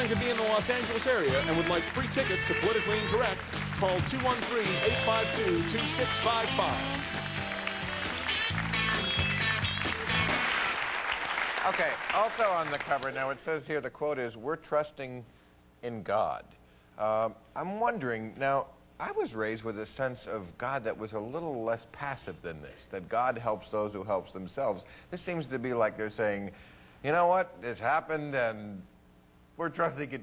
planning to be in the Los Angeles area and would like free tickets to Politically Incorrect, call 213-852-2655. Okay, also on the cover, now it says here, the quote is, "We're trusting in God." I'm wondering, now, I was raised with a sense of God that was a little less passive than this, that God helps those who helps themselves. This seems to be like they're saying, you know what, this happened and we're trusting it.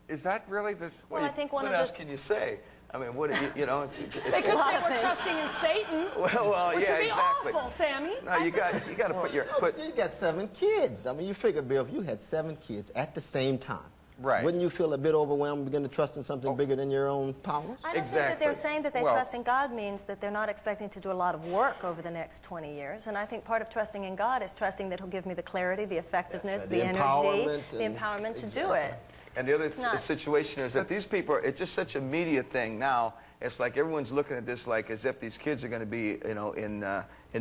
Is that really the... Well, I think what else can you say? I mean, what you know? It's they could say we're trusting in Satan. Well, which yeah, would be exactly. Awful, Sammy. No, you got to put your. You got 7 kids. I mean, you figure, Bill, if you had 7 kids at the same time, right? Wouldn't you feel a bit overwhelmed, begin to trust in something bigger than your own powers? I don't think that they're saying that they trust in God means that they're not expecting to do a lot of work over the next 20 years. And I think part of trusting in God is trusting that He'll give me the clarity, the effectiveness, the energy, the empowerment to do it. And the other situation is that these people, it's just such a media thing now. It's like everyone's looking at this like as if these kids are going to be, you know, in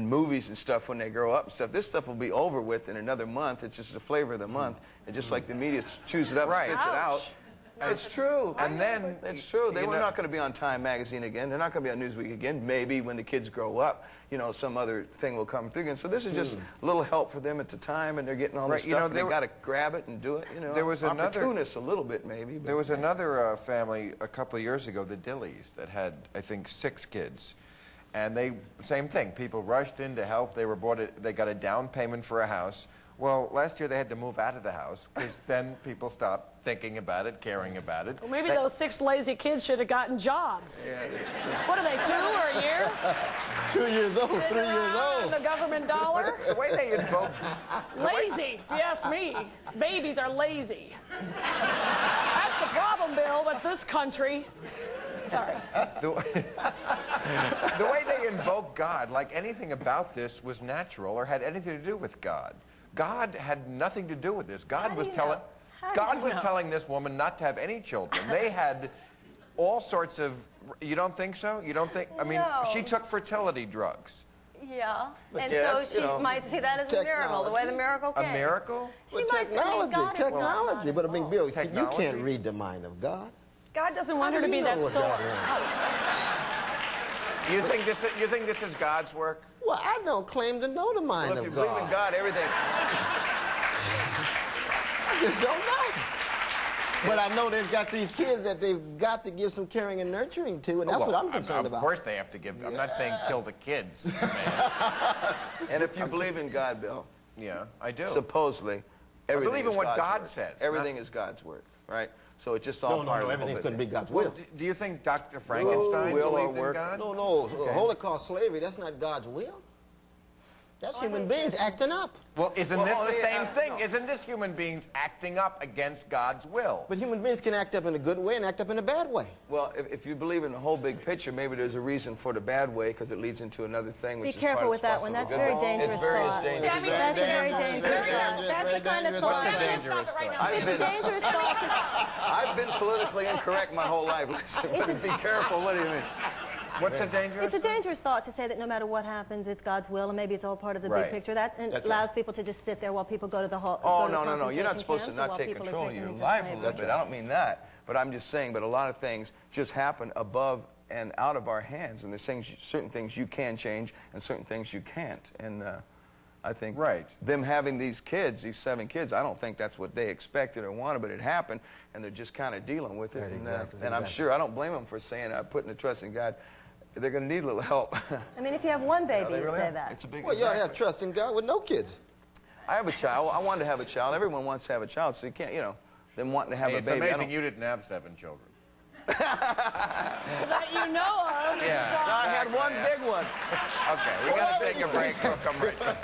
movies and stuff when they grow up and stuff. This stuff will be over with in another month. It's just the flavor of the month. And just like the media chews it up, spits it out. It's true. And then it's true. They were not going to be on Time magazine again. They're not going to be on Newsweek again. Maybe when the kids grow up, you know, some other thing will come through again. So this is just a little help for them at the time, and they're getting all this stuff. You know, they've got to grab it and do it. You know, there was another opportunist a little bit maybe. There was another family a couple of years ago, the Dillies, that had I think 6 kids, and they same thing. People rushed in to help. They were they got a down payment for a house. Well, last year they had to move out of the house because then people stopped thinking about it, caring about it. Well, maybe those 6 lazy kids should have gotten jobs. Yeah. What are they, 2 or a year? 2 years old, 3 years old. The government dollar? The way they invoke... Lazy, if you ask me. Babies are lazy. That's the problem, Bill, with this country. Sorry. The way they invoke God, like anything about this was natural or had anything to do with God. God had nothing to do with this. God was telling this woman not to have any children. They had all sorts of... You don't think so? You don't think... I mean, she took fertility drugs. Yeah. And so she might see that as a miracle, the way the miracle came. A miracle? She might say God technology. But I mean, Bill, you can't read the mind of God. God doesn't want her to be that sort. You think this is God's work? Well, I don't claim to know the mind of God. If you believe in God, everything... I just don't know. But I know they've got these kids that they've got to give some caring and nurturing to, and that's what I'm concerned about. Of course they have to give. I'm not saying kill the kids. And if you believe in God, Bill... Yeah, I do. Supposedly, everything I believe in what God says. Everything is God's word, right? So it's just all part of everything couldn't be God's will. Do you think Dr. Frankenstein believed in God? No. Holocaust slavery, that's not God's will. That's human beings acting up. Well, isn't this the same thing? Isn't this human beings acting up against God's will? But human beings can act up in a good way and act up in a bad way. Well, if you believe in the whole big picture, maybe there's a reason for the bad way because it leads into another thing. Be careful with that one. That's a very dangerous thought. Dangerous. That's a very dangerous thought. That's the kind of thought. It's a dangerous thought to... I've been politically incorrect my whole life. Listen, be careful. What do you mean? What's a dangerous? It's a dangerous thought to say that no matter what happens, it's God's will, and maybe it's all part of the big picture. That allows people to just sit there while people go to the hall. Oh, no. You're not supposed to not take control of your life a little bit. I don't mean that. But I'm just saying, but a lot of things just happen above and out of our hands. And there's things, certain things you can change and certain things you can't. And I think them having these kids, these 7 kids, I don't think that's what they expected or wanted, but it happened, and they're just kind of dealing with it. And I'm sure, I don't blame them for saying, putting the trust in God. They're going to need a little help. I mean, if you have one baby, you say that. It's a big well, you ought to have trust in God with no kids. I have a child. I wanted to have a child. Everyone wants to have a child, so you can't, you know, them wanting to have a baby. It's amazing you didn't have 7 children. That you know of. Yeah. No, I had one big one. Okay, we got to take a break. We'll come right back.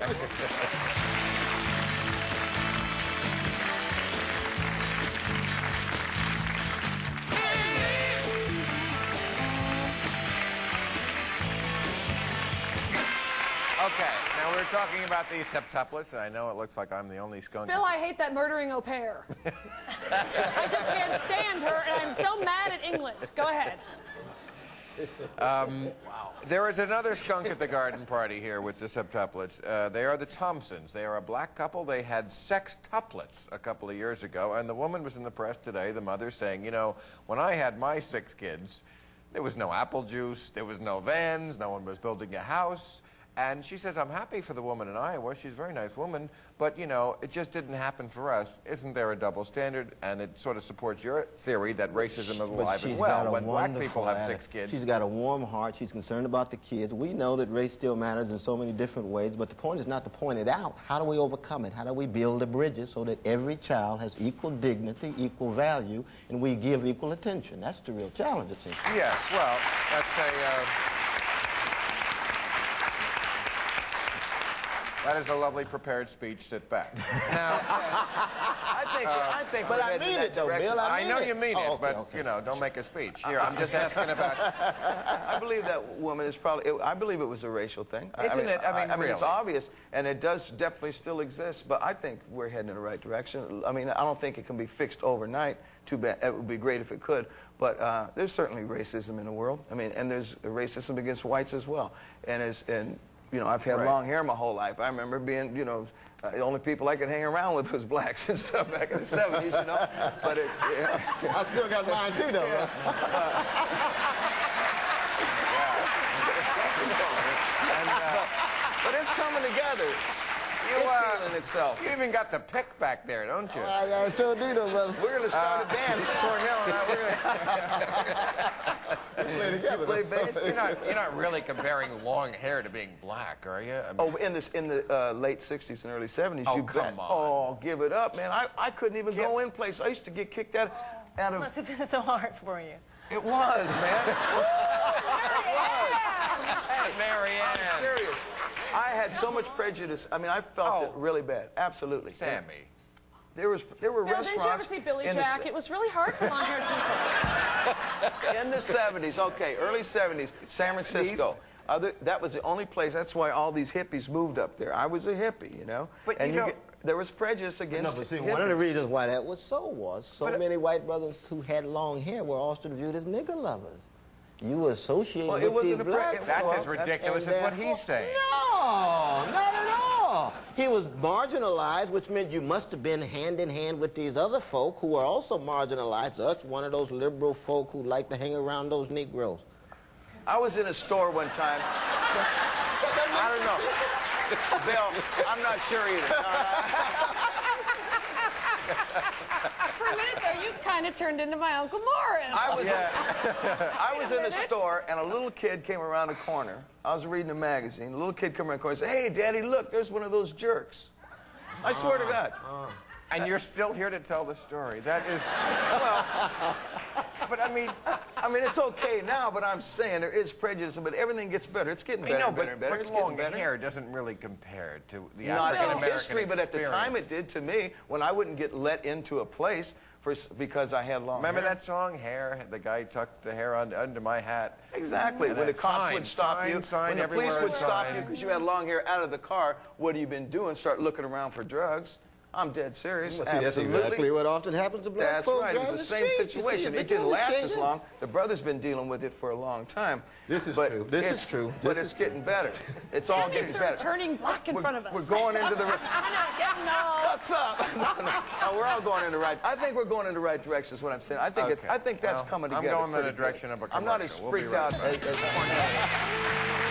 Okay, now we're talking about these septuplets, and I know it looks like I'm the only skunk. Bill, I hate that murdering au pair. I just can't stand her, and I'm so mad at England. Go ahead. There is another skunk at the garden party here with the septuplets. They are the Thompsons. They are a black couple. They had sextuplets a couple of years ago, and the woman was in the press today, the mother, saying, you know, when I had my 6 kids, there was no apple juice, there was no vans, no one was building a house. And she says, I'm happy for the woman in Iowa. She's a very nice woman. But, you know, it just didn't happen for us. Isn't there a double standard? And it sort of supports your theory that racism is alive and well when black people have 6 kids. She's got a warm heart. She's concerned about the kids. We know that race still matters in so many different ways. But the point is not to point it out. How do we overcome it? How do we build the bridges so that every child has equal dignity, equal value, and we give equal attention? That's the real challenge, it seems. Yes, well, that's that is a lovely prepared speech. Sit back. Now, I think but I mean it, though, Bill. I know you mean it, okay, but, okay. you know, don't make a speech. Here, I'm just asking about... I believe that woman is probably, I believe it was a racial thing. Isn't it? I mean, it's really. obvious, and it does definitely still exist, but I think we're heading in the right direction. I mean, I don't think it can be fixed overnight. Too bad. It would be great if it could, but there's certainly racism in the world. I mean, and there's racism against whites as well. And you know, I've had long hair my whole life. I remember being, you know, the only people I could hang around with was blacks and stuff back in the 70s, you know. But it's... I still got mine too, though. But it's coming together. It's healing itself. You even got the pick back there, don't you? I sure do, though, brother. We're going to start a band, Cornell and I. Play together. Play bass. You're not really comparing long hair to being black, are you? I mean, In the late 60s and early 70s, oh, you come bet. on. Oh, give it up, man. I couldn't even go in place. I used to get kicked out of... Must have been so hard for you. It was, man. Hey, Marianne. I'm serious. I had so much prejudice. I mean, I felt it really bad. Absolutely. Sammy. There were Bill, restaurants... didn't you ever see Billy Jack? It was really hard for long-haired people. In the 70s, okay, early 70s, San Francisco. That was the only place. That's why all these hippies moved up there. I was a hippie, you know. But and there was prejudice against but see, hippies. one of the reasons why that was so many white brothers who had long hair were often viewed as nigger lovers. You associate with these black folks. That's as ridiculous as what he's saying. No, not at all. He was marginalized, which meant you must have been hand in hand with these other folk who were also marginalized. Us, one of those liberal folk who like to hang around those Negroes. I was in a store one time. I don't know. Bill, I'm not sure either. For a minute there, you kind of turned into my Uncle Morris. I was in a store, and a little kid came around the corner. I was reading a magazine. A little kid came around the corner and said, hey, Daddy, look, there's one of those jerks. I swear to God. And you're still here to tell the story. That is... Well... But I mean, it's okay now, but I'm saying there is prejudice, but everything gets better. It's getting better, better and better. It's long getting better. hair doesn't really compare to the Not African in American history, but at the time it did to me when I wouldn't get let into a place because I had long hair. Remember that song, Hair? The guy tucked the hair under my hat. Exactly. And when the cops would stop you, when the police would stop you because you had long hair out of the car, what have you been doing? Start looking around for drugs. I'm dead serious. Well, see, that's exactly what often happens to black folks. That's right. It was the same situation. It didn't last as long. The brother's been dealing with it for a long time. This is true. This is true. But it's getting better. It's all getting better. Turning black in front of us. We're going into the... What's up? No, we're all going in the right... I think we're going in the right direction is what I'm saying. I think, I think that's coming together. I'm going in the direction of a commercial. I'm not as freaked out as Cornell.